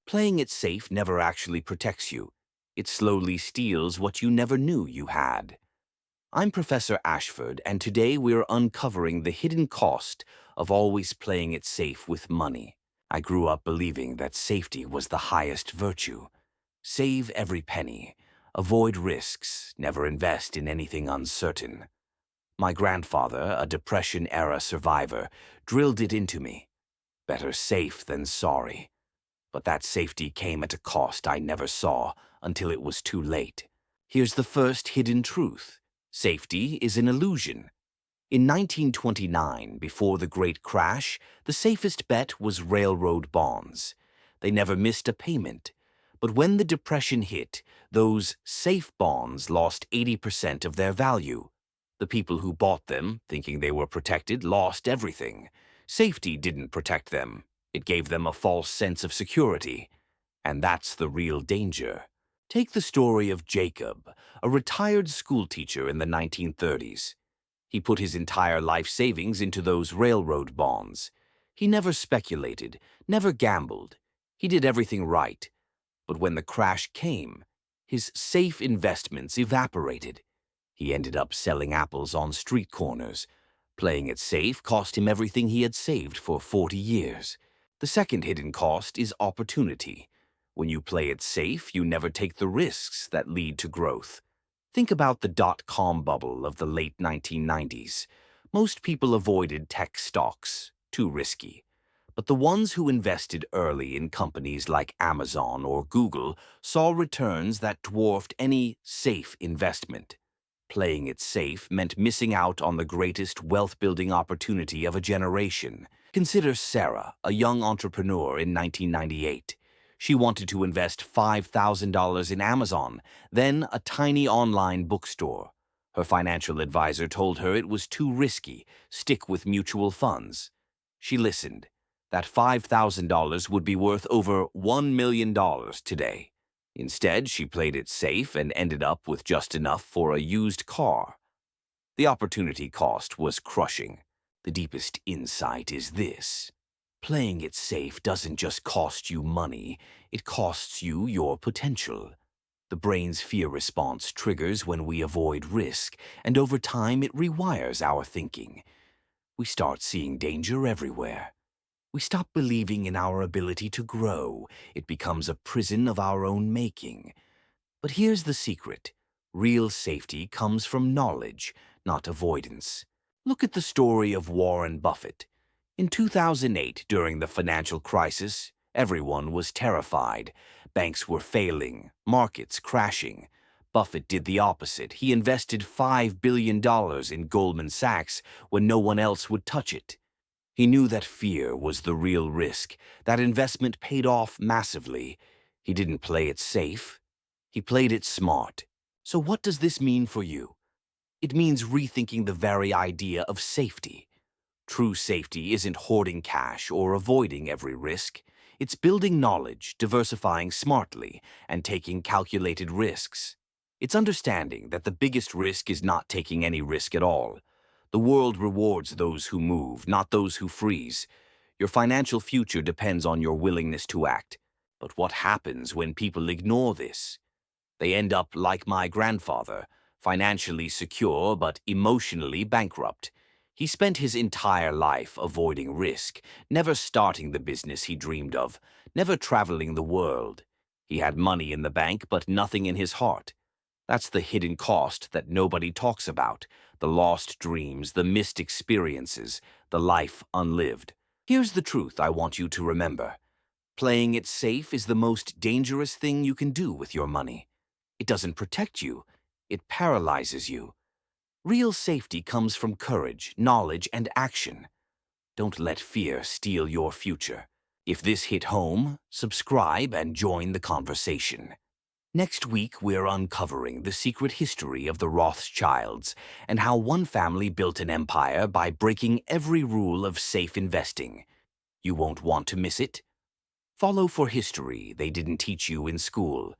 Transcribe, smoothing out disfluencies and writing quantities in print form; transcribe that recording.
Playing it safe never actually protects you. It slowly steals what you never knew you had. I'm Professor Ashford, and today we're uncovering the hidden cost of always playing it safe with money. I grew up believing that safety was the highest virtue. Save every penny. Avoid risks. Never invest in anything uncertain. My grandfather, a Depression-era survivor, drilled it into me. Better safe than sorry. But that safety came at a cost I never saw until it was too late. Here's the first hidden truth. Safety is an illusion. In 1929, before the Great Crash, the safest bet was railroad bonds. They never missed a payment. But when the Depression hit, those safe bonds lost 80% of their value. The people who bought them, thinking they were protected, lost everything. Safety didn't protect them. It gave them a false sense of security. And that's the real danger. Take the story of Jacob, a retired schoolteacher in the 1930s. He put his entire life savings into those railroad bonds. He never speculated, never gambled. He did everything right. But when the crash came, his safe investments evaporated. He ended up selling apples on street corners. Playing it safe cost him everything he had saved for 40 years. The second hidden cost is opportunity. When you play it safe, you never take the risks that lead to growth. Think about the dot-com bubble of the late 1990s. Most people avoided tech stocks, too risky. But the ones who invested early in companies like Amazon or Google saw returns that dwarfed any safe investment. Playing it safe meant missing out on the greatest wealth-building opportunity of a generation. Consider Sarah, a young entrepreneur in 1998. She wanted to invest $5,000 in Amazon, then a tiny online bookstore. Her financial advisor told her it was too risky. Stick with mutual funds. She listened. That $5,000 would be worth over $1 million today. Instead, she played it safe and ended up with just enough for a used car. The opportunity cost was crushing. The deepest insight is this. Playing it safe doesn't just cost you money, it costs you your potential. The brain's fear response triggers when we avoid risk, and over time it rewires our thinking. We start seeing danger everywhere. We stop believing in our ability to grow. It becomes a prison of our own making. But here's the secret. Real safety comes from knowledge, not avoidance. Look at the story of Warren Buffett. In 2008, during the financial crisis, everyone was terrified. Banks were failing, markets crashing. Buffett did the opposite. He invested $5 billion in Goldman Sachs when no one else would touch it. He knew that fear was the real risk. That investment paid off massively. He didn't play it safe. He played it smart. So what does this mean for you? It means rethinking the very idea of safety. True safety isn't hoarding cash or avoiding every risk. It's building knowledge, diversifying smartly, and taking calculated risks. It's understanding that the biggest risk is not taking any risk at all. The world rewards those who move, not those who freeze. Your financial future depends on your willingness to act. But what happens when people ignore this? They end up like my grandfather, financially secure but emotionally bankrupt. He spent his entire life avoiding risk, never starting the business he dreamed of, never traveling the world. He had money in the bank but nothing in his heart. That's the hidden cost that nobody talks about, the lost dreams, the missed experiences, the life unlived. Here's the truth I want you to remember. Playing it safe is the most dangerous thing you can do with your money. It doesn't protect you, it paralyzes you. Real safety comes from courage, knowledge, and action. Don't let fear steal your future. If this hit home, subscribe and join the conversation. Next week, we're uncovering the secret history of the Rothschilds and how one family built an empire by breaking every rule of safe investing. You won't want to miss it. Follow for history they didn't teach you in school.